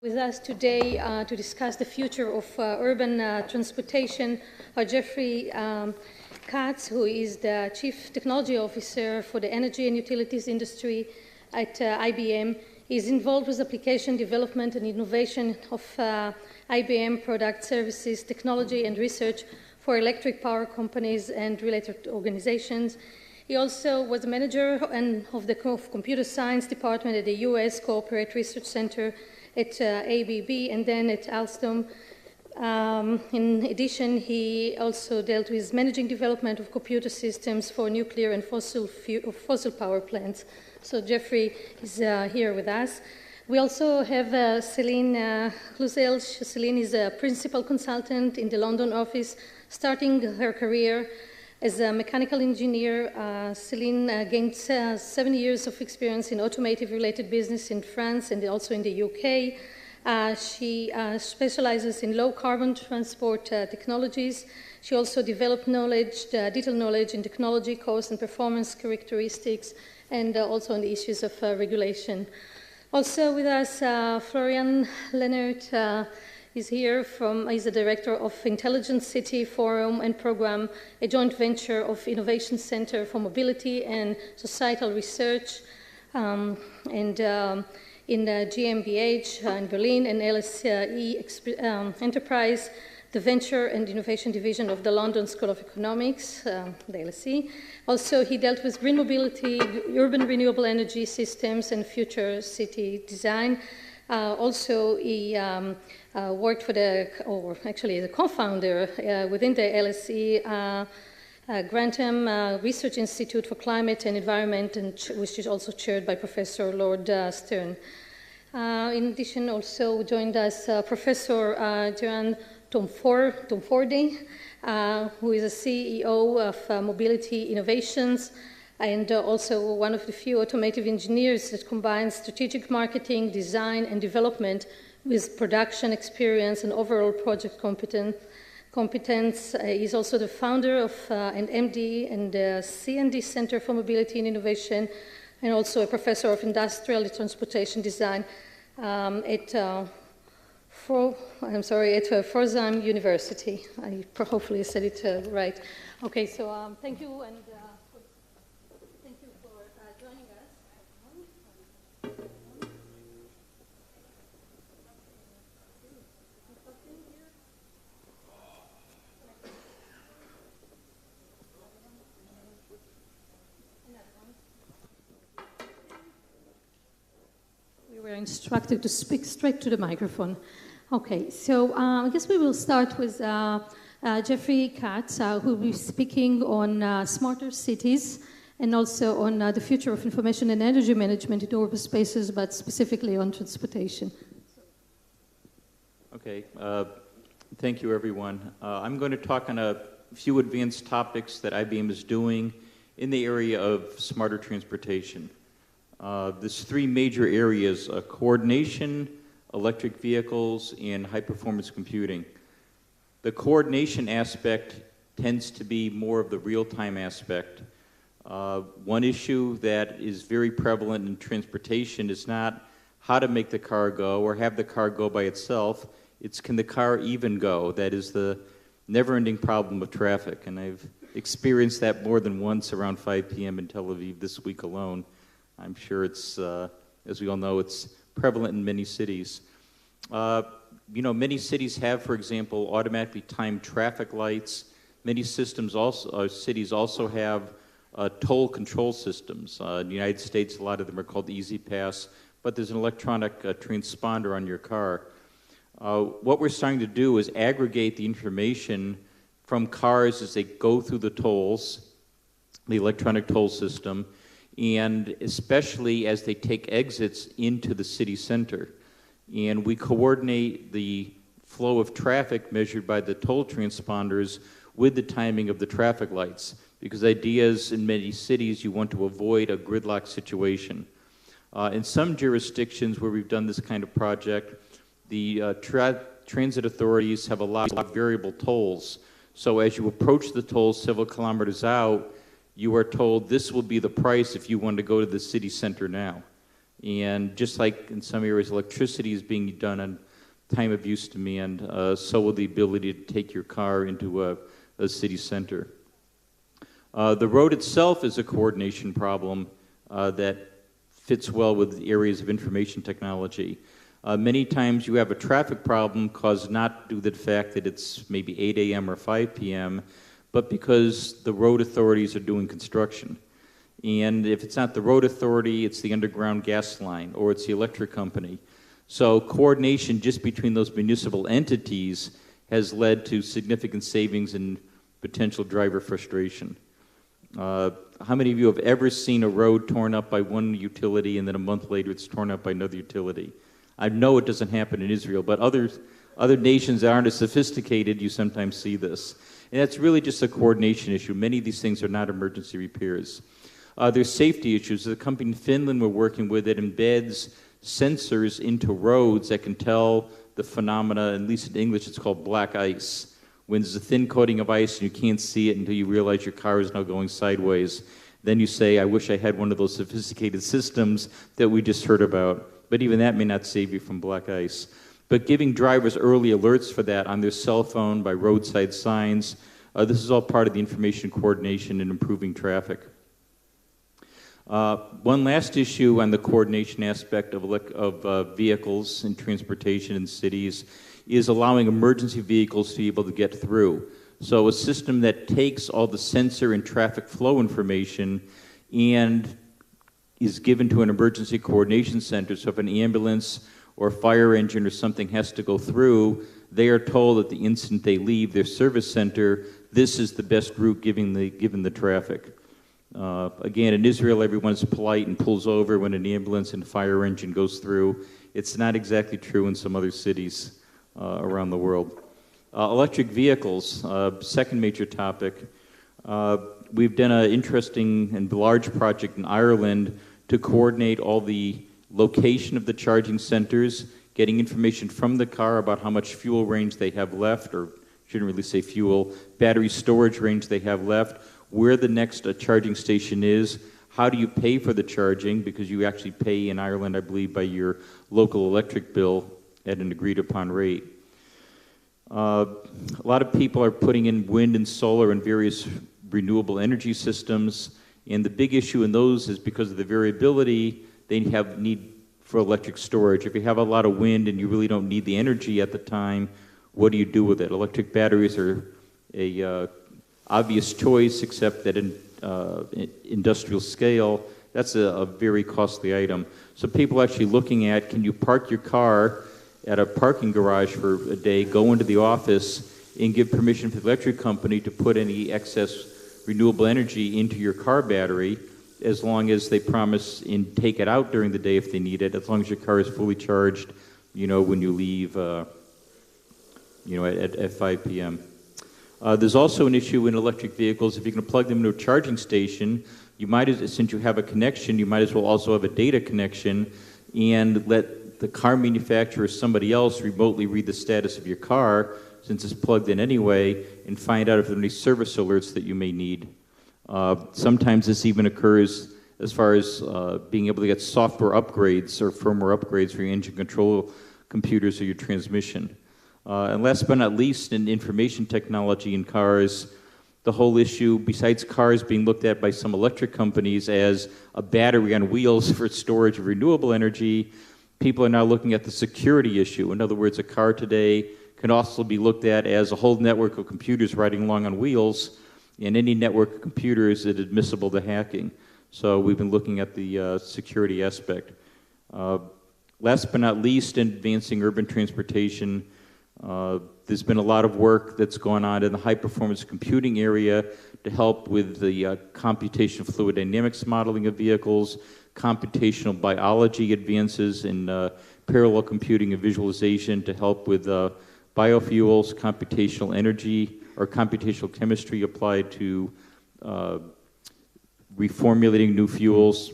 With us today to discuss the future of urban transportation are Jeffrey Katz, who is the Chief Technology Officer for the energy and utilities industry at IBM. He's involved with application development and innovation of IBM product services, technology and research for electric power companies and related organizations. He also was a manager of the computer science department at the U.S. Corporate Research Center at ABB and then at Alstom. In addition, he also dealt with managing development of computer systems for nuclear and fossil power plants. So Jeffrey is here with us. We also have Celine Cluzel. Celine is a principal consultant in the London office, starting her career as a mechanical engineer. Celine gained 7 years of experience in automotive-related business in France and also in the UK. She specializes in low-carbon transport technologies. She also developed detailed knowledge in technology, cost and performance characteristics, and also on the issues of regulation. Also with us, Florian Lehnert is here. He's the director of Intelligent City Forum and Program, a joint venture of Innovation Center for Mobility and Societal Research, and in GmbH in Berlin, and LSE Enterprise, the Venture and Innovation Division of the London School of Economics, the LSE. Also, he dealt with green mobility, urban renewable energy systems, and future city design. Also, he worked for the co-founder within the LSE, Grantham Research Institute for Climate and Environment, which is also chaired by Professor Lord Stern. In addition, also joined us Professor Johan Tomforde, who is a CEO of Mobility Innovations, and also one of the few automotive engineers that combines strategic marketing, design, and development with production experience and overall project competence. He's also the founder of an MD and the CND Center for Mobility and Innovation, and also a professor of industrial transportation design at Fordham University. I hopefully said it right. Okay, so thank you, and thank you for joining us. We were instructed to speak straight to the microphone. Okay, so I guess we will start with Jeffrey Katz, who will be speaking on smarter cities and also on the future of information and energy management in urban spaces, but specifically on transportation. Okay, thank you, everyone. I'm going to talk on a few advanced topics that IBM is doing in the area of smarter transportation. There's three major areas: coordination, electric vehicles, and high-performance computing. The coordination aspect tends to be more of the real-time aspect. One issue that is very prevalent in transportation is not how to make the car go or have the car go by itself. It's can the car even go? That is the never-ending problem of traffic, and I've experienced that more than once around 5 p.m. in Tel Aviv this week alone. I'm sure it's, as we all know, it's prevalent in many cities. Many cities have, for example, automatically timed traffic lights. Many cities also have toll control systems. In the United States, a lot of them are called Easy Pass, but there's an electronic transponder on your car. What we're starting to do is aggregate the information from cars as they go through the tolls, the electronic toll system, and especially as they take exits into the city center. And we coordinate the flow of traffic measured by the toll transponders with the timing of the traffic lights, because the idea is in many cities you want to avoid a gridlock situation. In some jurisdictions where we've done this kind of project, the transit authorities have allowed variable tolls. So as you approach the toll several kilometers out, you are told this will be the price if you want to go to the city center now. And just like in some areas, electricity is being done on time of use demand, so will the ability to take your car into a city center. The road itself is a coordination problem that fits well with areas of information technology. Many times you have a traffic problem caused not due to the fact that it's maybe 8 a.m. or 5 p.m., but because the road authorities are doing construction. And if it's not the road authority, it's the underground gas line, or it's the electric company. So coordination just between those municipal entities has led to significant savings and potential driver frustration. How many of you have ever seen a road torn up by one utility and then a month later it's torn up by another utility? I know it doesn't happen in Israel, but other nations that aren't as sophisticated, you sometimes see this. And that's really just a coordination issue. Many of these things are not emergency repairs. There's safety issues. There's a company in Finland we're working with that embeds sensors into roads that can tell the phenomena, at least in English it's called black ice. When there's a thin coating of ice and you can't see it until you realize your car is now going sideways, then you say, I wish I had one of those sophisticated systems that we just heard about. But even that may not save you from black ice. But giving drivers early alerts for that on their cell phone, by roadside signs, this is all part of the information coordination and improving traffic. One last issue on the coordination aspect of vehicles and transportation in cities is allowing emergency vehicles to be able to get through. So a system that takes all the sensor and traffic flow information and is given to an emergency coordination center. So if an ambulance or fire engine or something has to go through, they are told at the instant they leave their service center, this is the best route given the traffic. Again, in Israel, everyone's polite and pulls over when an ambulance and fire engine goes through. It's not exactly true in some other cities around the world. Electric vehicles, second major topic. We've done an interesting and large project in Ireland to coordinate all the location of the charging centers, getting information from the car about how much fuel range they have left, or shouldn't really say fuel, battery storage range they have left, where the next charging station is, how do you pay for the charging, because you actually pay in Ireland, I believe, by your local electric bill at an agreed upon rate. A lot of people are putting in wind and solar and various renewable energy systems, and the big issue in those is because of the variability, they have need for electric storage. If you have a lot of wind and you really don't need the energy at the time, what do you do with it? Electric batteries are a obvious choice, except that in industrial scale, that's a very costly item. So people are actually looking at, can you park your car at a parking garage for a day, go into the office, and give permission for the electric company to put any excess renewable energy into your car battery, as long as they promise and take it out during the day if they need it, as long as your car is fully charged, when you leave, at 5 p.m. There's also an issue in electric vehicles. If you're going to plug them into a charging station, since you have a connection, you might as well also have a data connection and let the car manufacturer or somebody else remotely read the status of your car, since it's plugged in anyway, and find out if there are any service alerts that you may need. Sometimes this even occurs as far as being able to get software upgrades or firmware upgrades for your engine control computers or your transmission. And last but not least, in information technology in cars, the whole issue, besides cars being looked at by some electric companies as a battery on wheels for storage of renewable energy, people are now looking at the security issue. In other words, a car today can also be looked at as a whole network of computers riding along on wheels, and any network of computers is admissible to hacking. So we've been looking at the security aspect. Last but not least, in advancing urban transportation, there's been a lot of work that's gone on in the high-performance computing area to help with the computational fluid dynamics modeling of vehicles, computational biology advances in parallel computing and visualization to help with biofuels, computational energy, or computational chemistry applied to reformulating new fuels.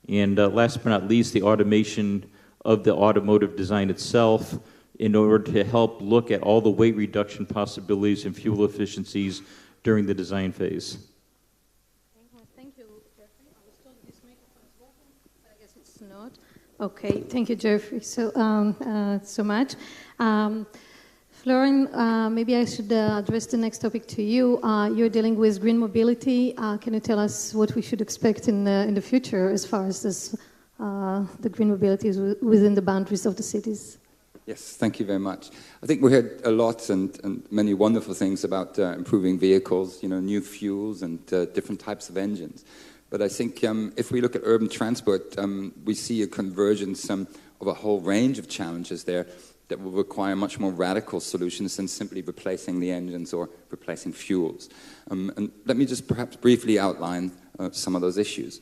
And last but not least, the automation of the automotive design itself, in order to help look at all the weight reduction possibilities and fuel efficiencies during the design phase. Thank you, Jeffrey. I was told this microphone is working, but I guess it's Okay, thank you, Jeffrey, so much. Florian, maybe I should address the next topic to you. You're dealing with green mobility. Can you tell us what we should expect in the future as far as the green mobility is within the boundaries of the cities? Yes, thank you very much. I think we heard a lot and many wonderful things about improving vehicles, new fuels and different types of engines. But I think if we look at urban transport, we see a convergence of a whole range of challenges there that will require much more radical solutions than simply replacing the engines or replacing fuels. And let me just perhaps briefly outline some of those issues.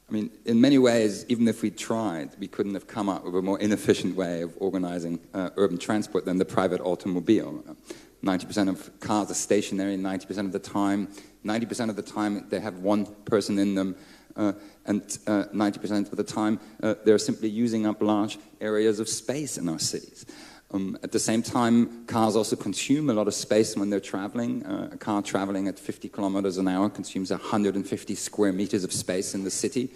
I mean, in many ways, even if we tried, we couldn't have come up with a more inefficient way of organizing urban transport than the private automobile. 90% of cars are stationary 90% of the time. 90% of the time, they have one person in them. And 90% of the time, they're simply using up large areas of space in our cities. At the same time, cars also consume a lot of space when they're traveling. A car traveling at 50 kilometers an hour consumes 150 square meters of space in the city.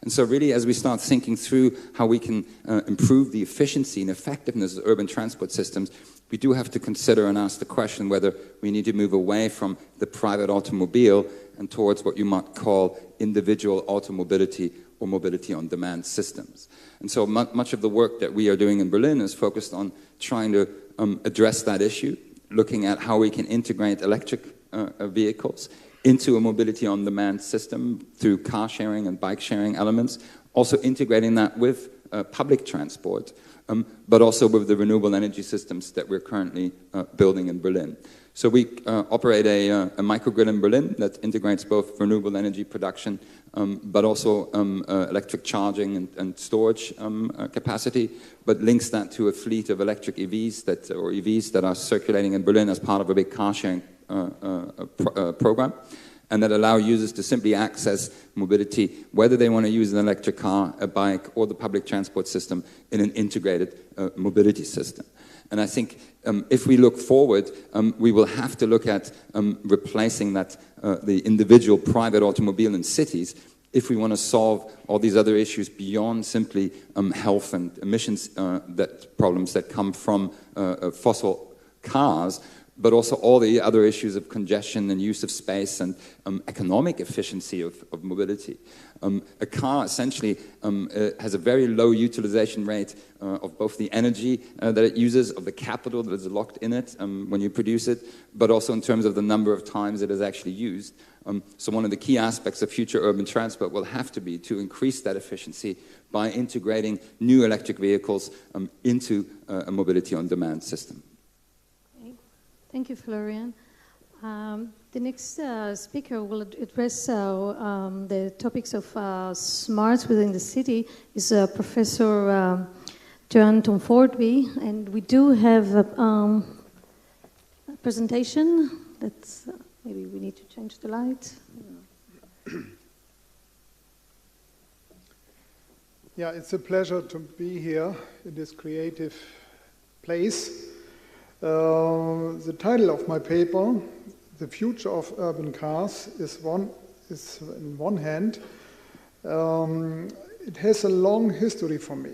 And so really, as we start thinking through how we can improve the efficiency and effectiveness of urban transport systems, we do have to consider and ask the question whether we need to move away from the private automobile and towards what you might call individual automobility or mobility-on-demand systems. And so much of the work that we are doing in Berlin is focused on trying to address that issue, looking at how we can integrate electric vehicles into a mobility-on-demand system through car sharing and bike sharing elements, also integrating that with public transport, but also with the renewable energy systems that we're currently building in Berlin. So we operate a microgrid in Berlin that integrates both renewable energy production, but also electric charging and storage capacity, but links that to a fleet of electric EVs that are circulating in Berlin as part of a big car sharing program, and that allow users to simply access mobility, whether they want to use an electric car, a bike, or the public transport system in an integrated mobility system. And I think if we look forward, we will have to look at replacing the individual private automobile in cities if we want to solve all these other issues beyond simply health and emissions problems that come from fossil cars, but also all the other issues of congestion and use of space and economic efficiency of mobility. A car essentially has a very low utilization rate of both the energy that it uses, of the capital that is locked in it when you produce it, but also in terms of the number of times it is actually used. So one of the key aspects of future urban transport will have to be to increase that efficiency by integrating new electric vehicles into a mobility-on-demand system. Thank you, Florian. The next speaker will address the topics of smarts within the city is Professor Joanne Tom-Fordby, and we do have a presentation that's maybe we need to change the light. Yeah, it's a pleasure to be here in this creative place. The title of my paper, The Future of Urban Cars, is in one hand. It has a long history for me.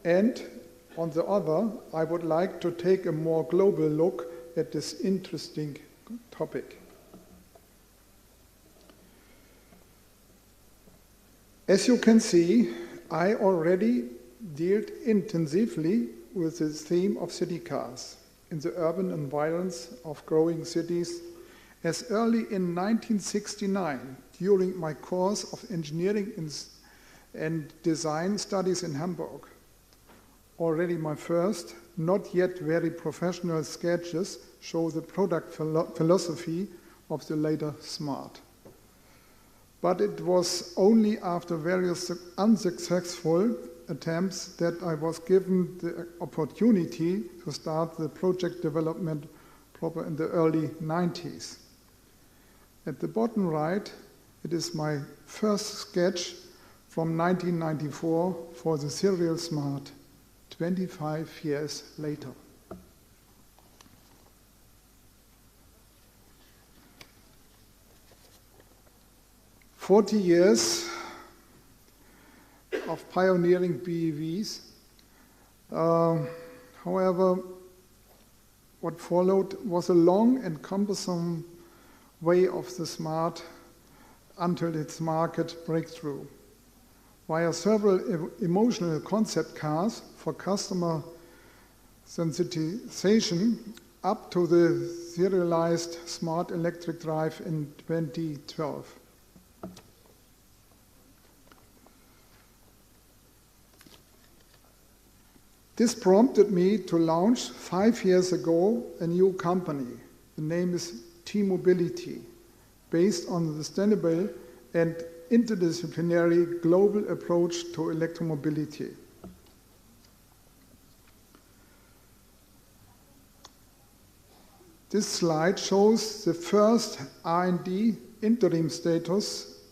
And on the other, I would like to take a more global look at this interesting topic. As you can see, I already dealt intensively with the theme of city cars in the urban environs of growing cities as early in 1969 during my course of engineering and design studies in Hamburg. Already my first, not yet very professional sketches show the product philosophy of the later smart. But it was only after various unsuccessful attempts that I was given the opportunity to start the project development proper in the early 90s. At the bottom right, it is my first sketch from 1994 for the Serial Smart, 25 years later. "40 years of of pioneering BEVs. However, what followed was a long and cumbersome way of the smart until its market breakthrough. Via several emotional concept cars for customer sensitization up to the serialized smart electric drive in 2012. This prompted me to launch 5 years ago a new company. The name is T-Mobility, based on the sustainable and interdisciplinary global approach to electromobility. This slide shows the first R&D interim status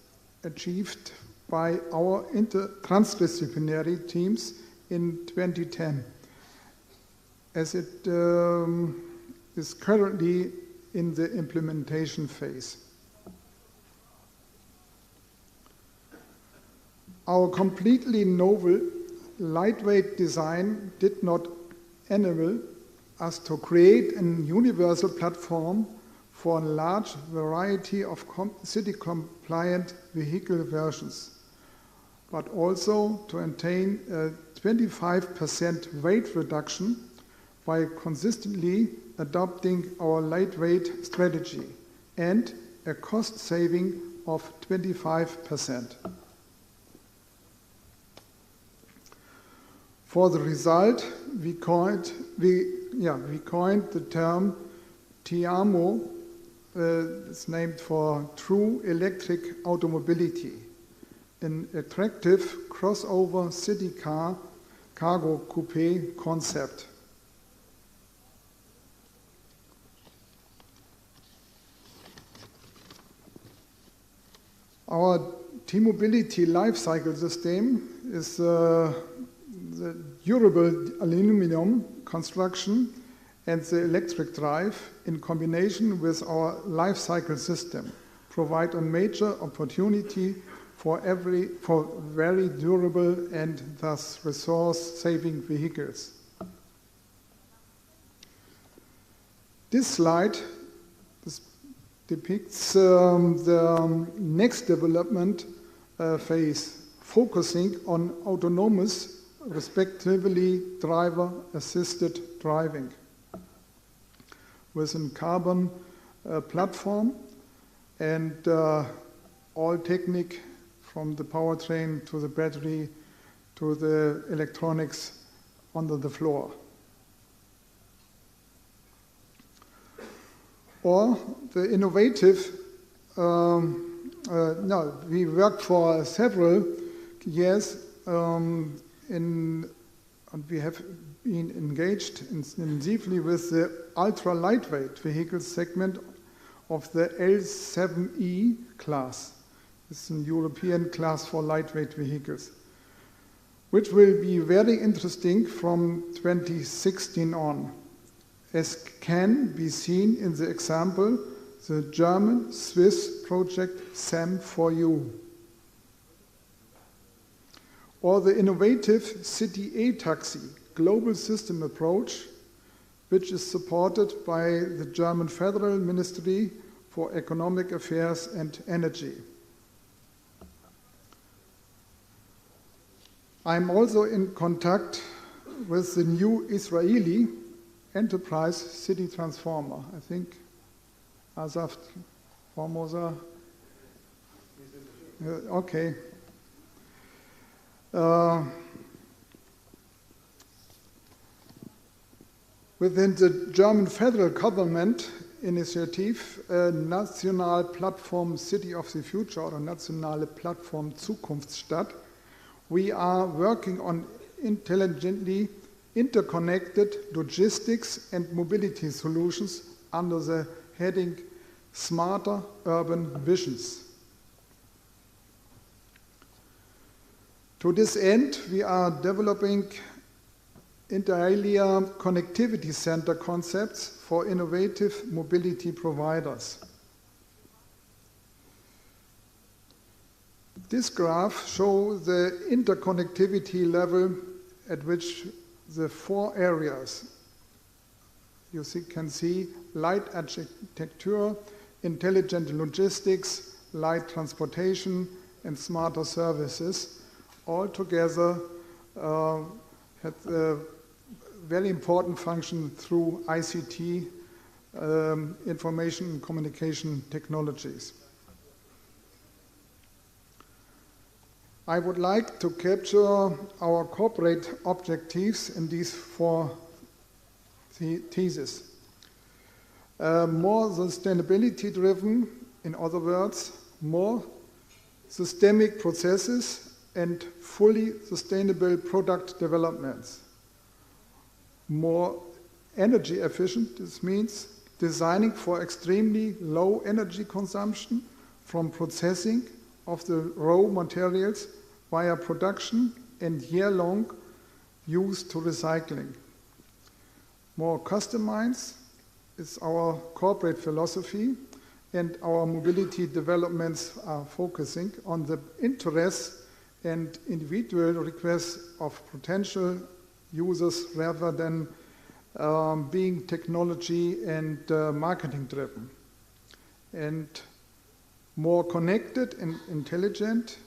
achieved by our transdisciplinary teams in 2010, as it is currently in the implementation phase. Our completely novel, lightweight design did not enable us to create a universal platform for a large variety of city-compliant vehicle versions, but also to attain a 25% weight reduction by consistently adopting our lightweight strategy and a cost saving of 25%. For the result, we coined the term TIAMO. It's named for True Electric Automobility, an attractive crossover city car cargo coupe concept. Our T-Mobility life cycle system is the durable aluminum construction and the electric drive in combination with our life cycle system provide a major opportunity for very durable and thus resource-saving vehicles. This slide depicts the next development phase, focusing on autonomous, respectively driver-assisted driving with a carbon platform and all technique from the powertrain to the battery to the electronics under the floor. Or the innovative, we worked for several years and we have been engaged intensively with the ultra-lightweight vehicle segment of the L7E class. It's a European class for lightweight vehicles, which will be very interesting from 2016 on, as can be seen in the example, the German-Swiss project SAM4U. Or the innovative City A-Taxi global system approach, which is supported by the German Federal Ministry for Economic Affairs and Energy. I'm also in contact with the new Israeli enterprise city transformer. I think Asaf Formosa. Okay. Within the German federal government initiative, National Plattform City of the Future or Nationale Plattform Zukunftsstadt, we are working on intelligently interconnected logistics and mobility solutions under the heading Smarter Urban Visions. To this end, we are developing inter alia connectivity center concepts for innovative mobility providers. This graph shows the interconnectivity level at which the 4 areas, you can see light architecture, intelligent logistics, light transportation, and smarter services, all together had a very important function through ICT, information and communication technologies. I would like to capture our corporate objectives in these 4 theses. More sustainability driven, in other words, more systemic processes and fully sustainable product developments. More energy efficient, this means designing for extremely low energy consumption from processing of the raw materials via production and year-long use to recycling. More customized is our corporate philosophy, and our mobility developments are focusing on the interests and individual requests of potential users rather than being technology and marketing driven. And more connected and intelligent,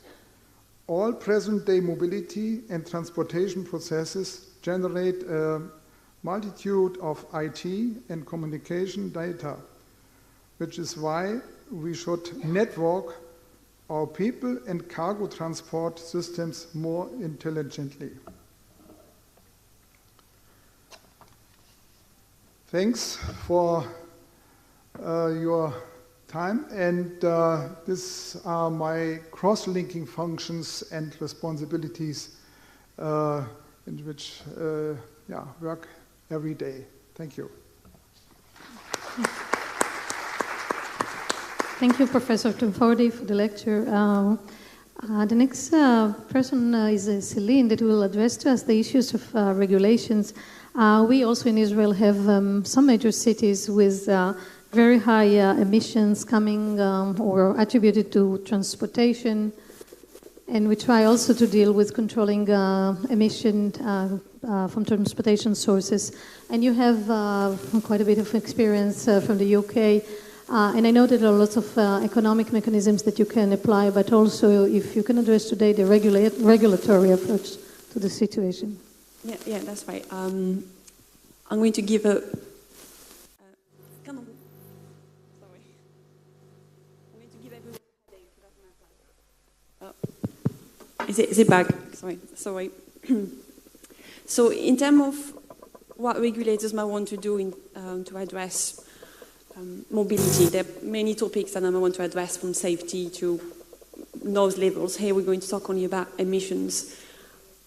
all present-day mobility and transportation processes generate a multitude of IT and communication data, which is why we should network our people and cargo transport systems more intelligently. Thanks for your time, and these are my cross-linking functions and responsibilities in which work every day. Thank you. Thank you, Professor Tumfordi, for the lecture. The next person is Celine, that will address to us the issues of regulations. We also in Israel have some major cities with very high emissions coming or attributed to transportation, and we try also to deal with controlling emission from transportation sources. And you have quite a bit of experience from the UK, and I know that there are lots of economic mechanisms that you can apply, but also if you can address today the regulatory approach to the situation. Yeah, that's right. I'm going to give a... Sorry. I'm going to give everyone a headache. Is it back? Sorry. So in terms of what regulators might want to do to address mobility, there are many topics that I want to address, from safety to noise levels. Here we're going to talk only about emissions.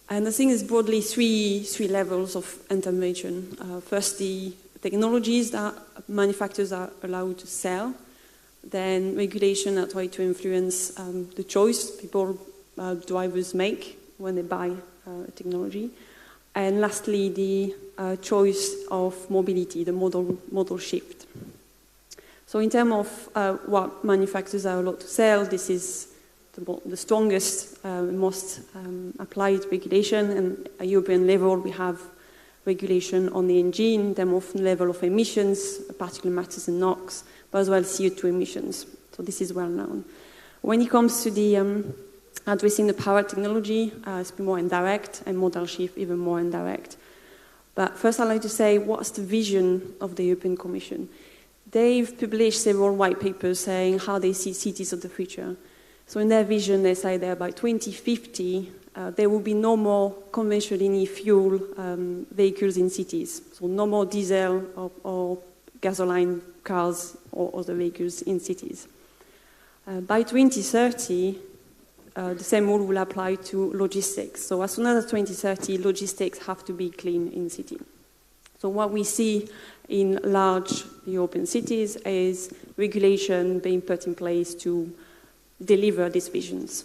And I think there's broadly three levels of intervention. First, the technologies that manufacturers are allowed to sell. Then regulation that try to influence the choice people, drivers make when they buy technology. And lastly, the choice of mobility, the modal shift. So in terms of what manufacturers are allowed to sell, this is the strongest, most applied regulation. And at European level, we have regulation on the engine in terms of level of emissions, particulate matters and NOx, but as well CO2 emissions. So this is well known. When it comes to the addressing the power technology, it's more indirect, and modal shift even more indirect. But first I'd like to say, what's the vision of the European Commission? They've published several white papers saying how they see cities of the future. So in their vision, they say that by 2050, there will be no more conventionally fuel vehicles in cities. So no more diesel or gasoline cars or other vehicles in cities. By 2030, the same rule will apply to logistics. So as soon as 2030, logistics have to be clean in city. So what we see in large European cities is regulation being put in place to deliver these visions.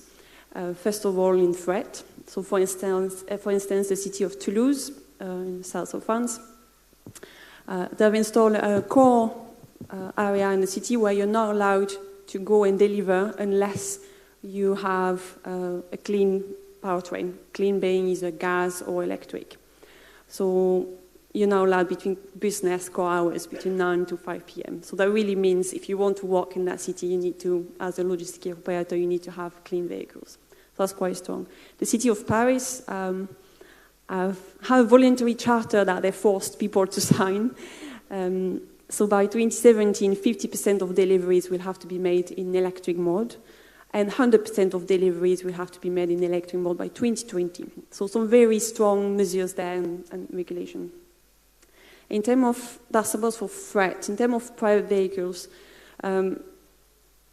First of all, in freight. So for instance, the city of Toulouse, in the south of France, they've installed a core area in the city where you're not allowed to go and deliver unless you have a clean powertrain. Clean being either gas or electric. So you're now allowed between business core hours, between 9 to 5 p.m. So that really means if you want to work in that city, you need to, as a logistic operator, you need to have clean vehicles. So that's quite strong. The city of Paris have a voluntary charter that they forced people to sign. So by 2017, 50% of deliveries will have to be made in electric mode, and 100% of deliveries will have to be made in electric mode by 2020. So some very strong measures there and regulation. In terms of, that's about for freight, in terms of private vehicles,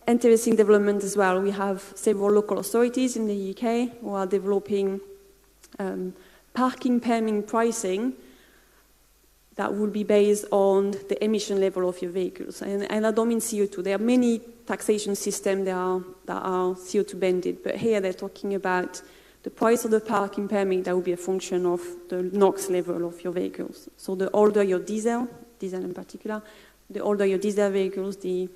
interesting development as well. We have several local authorities in the UK who are developing parking permit pricing that will be based on the emission level of your vehicles. And I don't mean CO2. There are many taxation systems that are CO2 banded, but here they're talking about the price of the parking permit that will be a function of the NOx level of your vehicles. So the older your diesel in particular, the older your diesel vehicles, the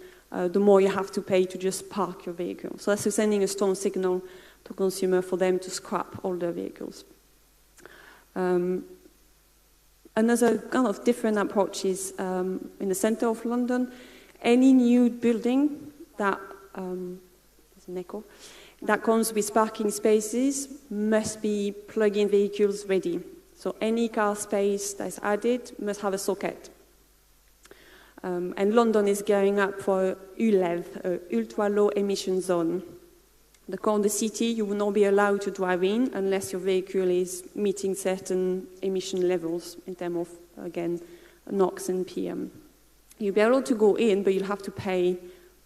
more you have to pay to just park your vehicle. So that's sending a strong signal to consumers for them to scrap older vehicles. Another kind of different approach is in the center of London. Any new building that, there's an echo, that comes with parking spaces must be plug-in vehicles ready. So any car space that's added must have a socket. And London is gearing up for ULEV, ultra-low emission zone. The core of the city, you will not be allowed to drive in unless your vehicle is meeting certain emission levels in terms of, again, NOx and PM. You'll be able to go in, but you'll have to pay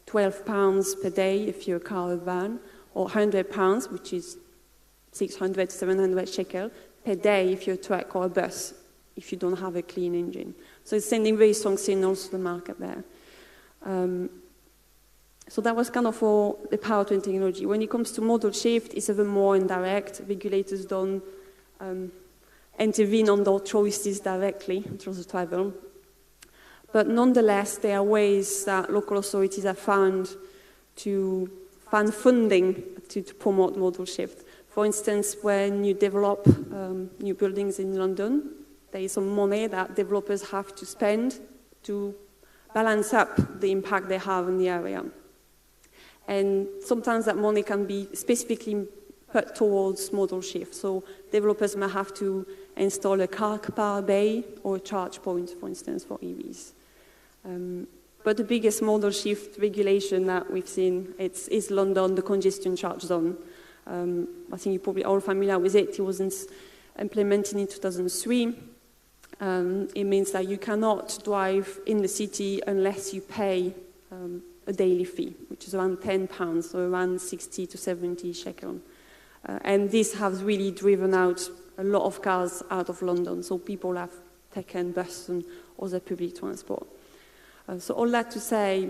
£12 per day if you're a car or van, or £100, which is 600 to 700 shekel per day if you're a truck or a bus, if you don't have a clean engine. So it's sending very strong signals to the market there. So that was kind of for the powertrain technology. When it comes to modal shift, it's even more indirect. Regulators don't intervene on their choices directly through the travel. But nonetheless, there are ways that local authorities have found to find funding to promote modal shift. For instance, when you develop new buildings in London, there is some money that developers have to spend to balance up the impact they have in the area. And sometimes that money can be specifically put towards modal shift. So developers may have to install a car power bay or a charge point, for instance, for EVs. But the biggest modal shift regulation that we've seen is London, the congestion charge zone. I think you're probably all familiar with it. It was implemented in 2003. It means that you cannot drive in the city unless you pay a daily fee, which is around £10, so around 60 to 70 shekel. And this has really driven out a lot of cars out of London, so people have taken bus and other public transport. So all that to say,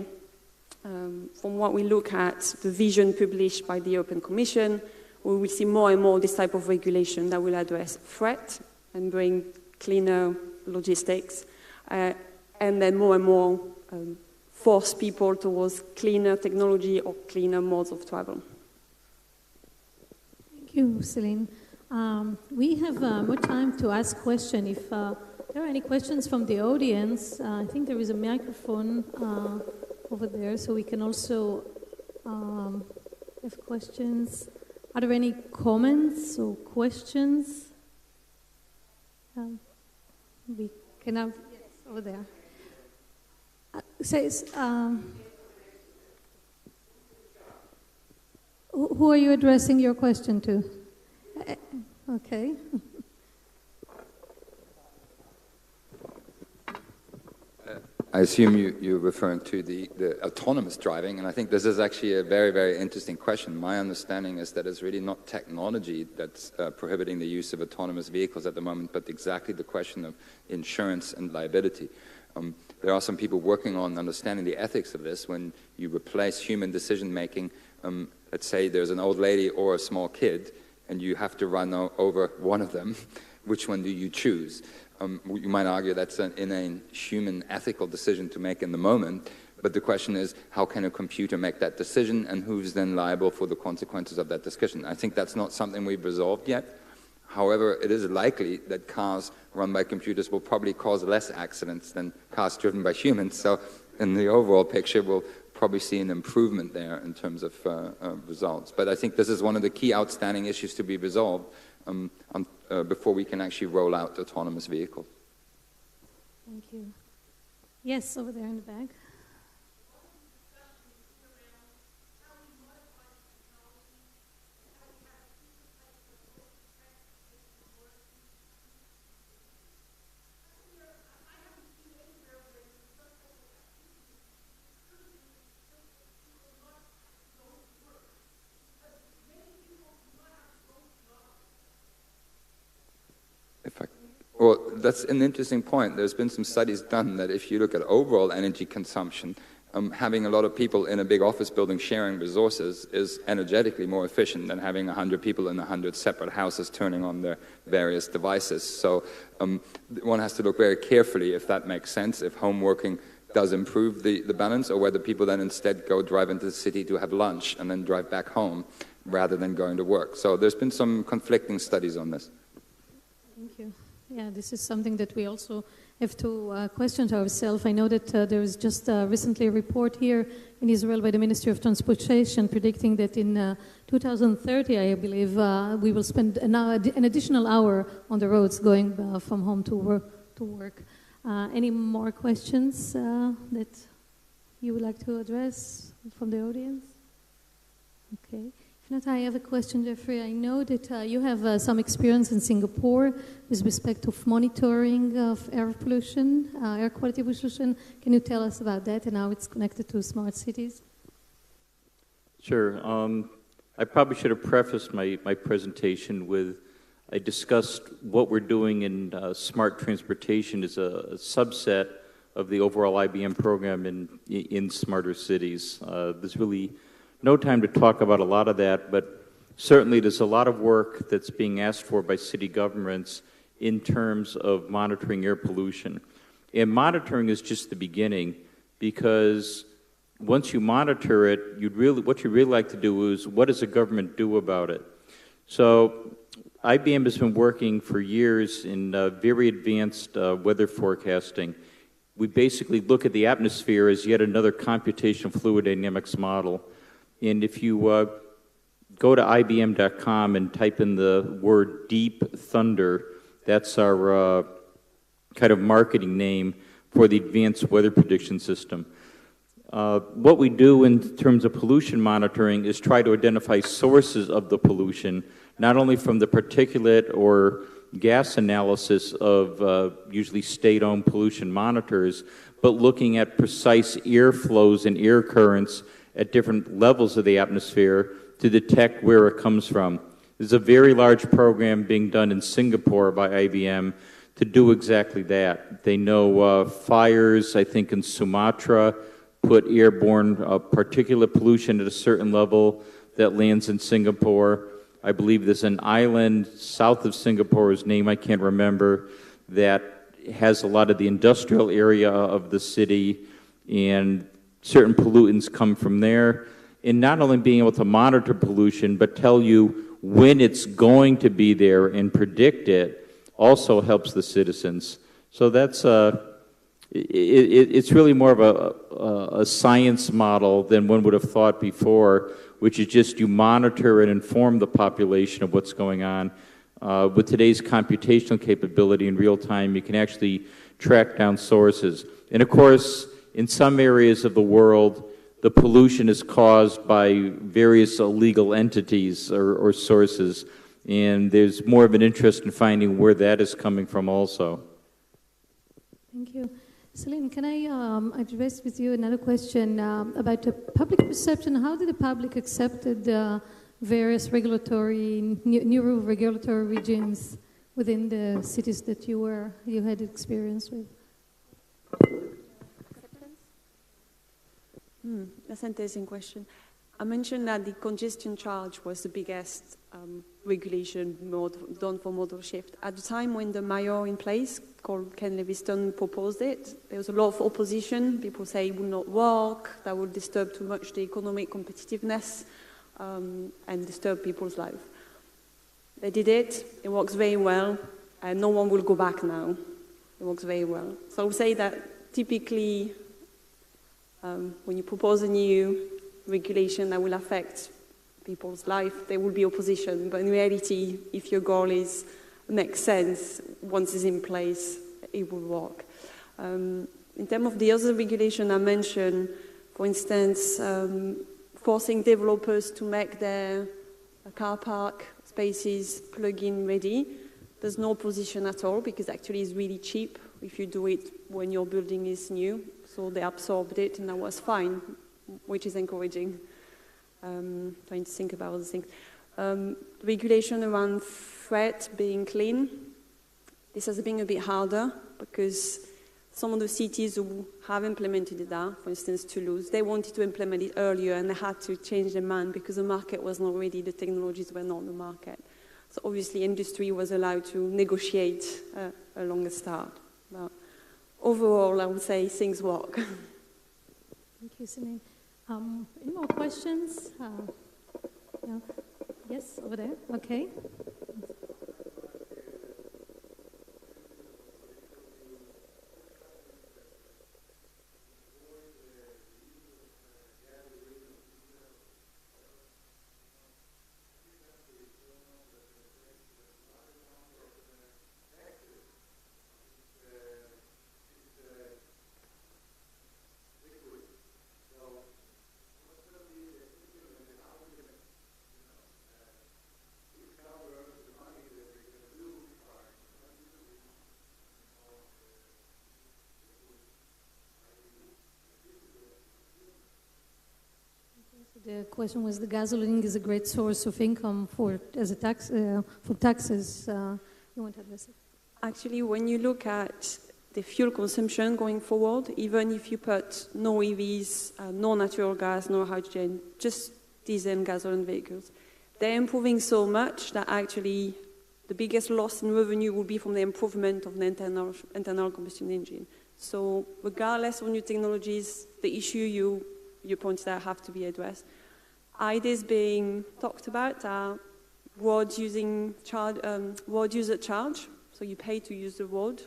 from what we look at, the vision published by the European Commission, we will see more and more this type of regulation that will address freight and bring cleaner logistics, and then more and more force people towards cleaner technology or cleaner modes of travel. Thank you, Celine. We have more time to ask questions. If there are any questions from the audience, I think there is a microphone over there, so we can also have questions. Are there any comments or questions? We can have, yes, over there. Who are you addressing your question to? Okay. I assume you're referring to the autonomous driving, and I think this is actually a very, very interesting question. My understanding is that it's really not technology that's prohibiting the use of autonomous vehicles at the moment, but exactly the question of insurance and liability. There are some people working on understanding the ethics of this. When you replace human decision-making, let's say there's an old lady or a small kid, and you have to run over one of them, which one do you choose? You might argue that's an inane human ethical decision to make in the moment, But the question is, how can a computer make that decision, and who's then liable for the consequences of that decision? I think that's not something we've resolved yet. However, it is likely that cars run by computers will probably cause less accidents than cars driven by humans. So in the overall picture, we'll probably see an improvement there in terms of results. But I think this is one of the key outstanding issues to be resolved before we can actually roll out autonomous vehicles. Thank you. Yes, over there in the back. Well, that's an interesting point. There's been some studies done that if you look at overall energy consumption, having a lot of people in a big office building sharing resources is energetically more efficient than having 100 people in 100 separate houses turning on their various devices. So one has to look very carefully if that makes sense, if home working does improve the balance, or whether people then instead go drive into the city to have lunch and then drive back home rather than going to work. So there's been some conflicting studies on this. Thank you. Yeah, this is something that we also have to question ourselves. I know that there was just recently a report here in Israel by the Ministry of Transportation predicting that in 2030, I believe, we will spend an additional hour on the roads going from home to work. Any more questions that you would like to address from the audience? Okay. If not, I have a question, Jeffrey. I know that you have some experience in Singapore with respect to monitoring of air pollution, air quality pollution. Can you tell us about that and how it's connected to smart cities? Sure. I probably should have prefaced my presentation with, I discussed what we're doing in smart transportation as a subset of the overall IBM program in smarter cities. There's really no time to talk about a lot of that, but certainly there's a lot of work that's being asked for by city governments in terms of monitoring air pollution. And monitoring is just the beginning, because once you monitor it, what you'd really like to do is, what does the government do about it? So IBM has been working for years in very advanced weather forecasting. We basically look at the atmosphere as yet another computational fluid dynamics model. And if you go to IBM.com and type in the word Deep Thunder, that's our kind of marketing name for the Advanced Weather Prediction System. What we do in terms of pollution monitoring is try to identify sources of the pollution, not only from the particulate or gas analysis of usually state-owned pollution monitors, but looking at precise air flows and air currents at different levels of the atmosphere to detect where it comes from. There's a very large program being done in Singapore by IBM to do exactly that. They know fires, I think in Sumatra, put airborne particulate pollution at a certain level that lands in Singapore. I believe there's an island south of Singapore, whose name I can't remember, that has a lot of the industrial area of the city, and certain pollutants come from there. And not only being able to monitor pollution, but tell you when it's going to be there and predict it, also helps the citizens. So that's it's really more of a science model than one would have thought before, which is just you monitor and inform the population of what's going on. With today's computational capability in real time, you can actually track down sources. And of course, in some areas of the world, the pollution is caused by various illegal entities or sources, and there's more of an interest in finding where that is coming from also. Thank you. Celine, can I address with you another question about the public perception? How did the public accept the various new regulatory regimes within the cities that you had experience with? That's an interesting question. I mentioned that the congestion charge was the biggest regulation done for modal shift. At the time when the mayor in place, called Ken Livingstone, proposed it, there was a lot of opposition. People say it will not work, that will disturb too much the economic competitiveness and disturb people's life. They did it, it works very well, and no one will go back now. It works very well. So I would say that typically when you propose a new regulation that will affect people's life, there will be opposition. But in reality, if your goal makes sense, once it's in place, it will work. In terms of the other regulation I mentioned, for instance, forcing developers to make their car park spaces plug-in ready, there's no opposition at all, because actually it's really cheap if you do it when your building is new. So they absorbed it, and that was fine, which is encouraging. Trying to think about other things. Regulation around freight being clean. This has been a bit harder because some of the cities who have implemented that, for instance Toulouse, they wanted to implement it earlier and they had to change their mind because the market was not ready, the technologies were not on the market. So obviously industry was allowed to negotiate a longer start. But overall, I would say things work. Thank you, Celine. Any more questions? No? Yes, over there. Okay. The question was: the gasoline is a great source of income for taxes. You want to address it? Actually, when you look at the fuel consumption going forward, even if you put no EVs, no natural gas, no hydrogen, just diesel and gasoline vehicles, they're improving so much that actually the biggest loss in revenue will be from the improvement of the internal combustion engine. So regardless of new technologies, the issue you pointed out have to be addressed. Ideas being talked about are road user charge, so you pay to use the road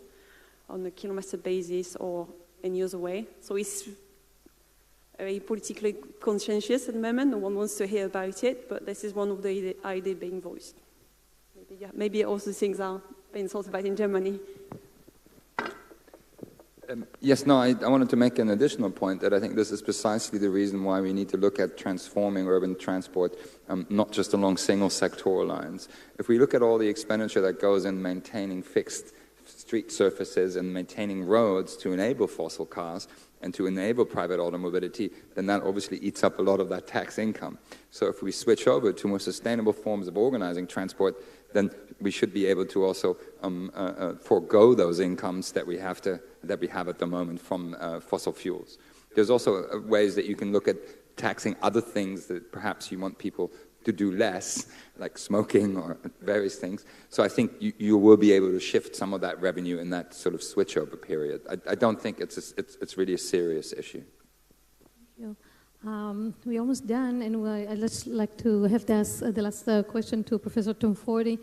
on a kilometer basis or any other way. So it's very politically conscientious at the moment, no one wants to hear about it, but this is one of the ideas being voiced. Maybe also things are being thought about in Germany. Yes, no, I wanted to make an additional point that I think this is precisely the reason why we need to look at transforming urban transport, not just along single sectoral lines. If we look at all the expenditure that goes in maintaining fixed street surfaces and maintaining roads to enable fossil cars and to enable private automobility, then that obviously eats up a lot of that tax income. So if we switch over to more sustainable forms of organizing transport, then we should be able to also forego those incomes that we have at the moment from fossil fuels. There's also ways that you can look at taxing other things that perhaps you want people to do less, like smoking or various things. So I think you will be able to shift some of that revenue in that sort of switchover period. I don't think it's really a serious issue. Thank you. We're almost done, and I'd just like to have the last question to Professor Tonforty.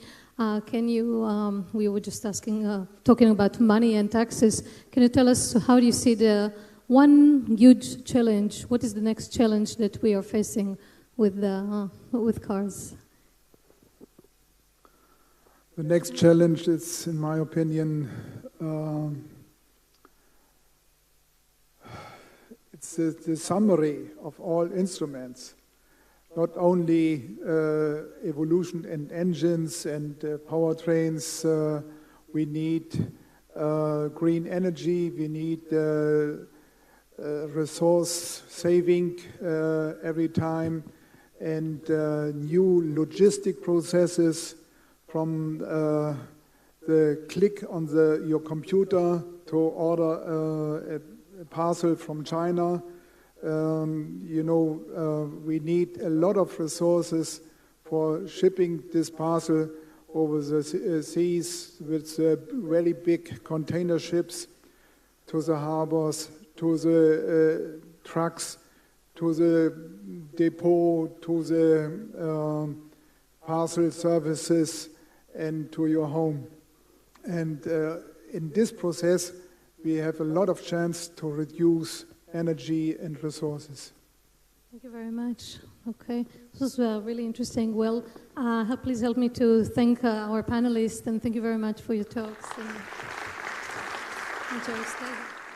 Can you, we were just talking about money and taxes. Can you tell us how do you see the one huge challenge? What is the next challenge that we are facing with cars? The next challenge is, in my opinion, it's the summary of all instruments, not only evolution and engines and powertrains. We need green energy, we need resource saving every time, and new logistic processes from the click on your computer to order a parcel from China, We need a lot of resources for shipping this parcel over the seas with very big container ships to the harbors, to the trucks, to the depot, to the parcel services, and to your home. And in this process, we have a lot of chance to reduce energy and resources. Thank you very much. Okay, this was really interesting. Well, please help me to thank our panelists, and thank you very much for your talks. And enjoy staying.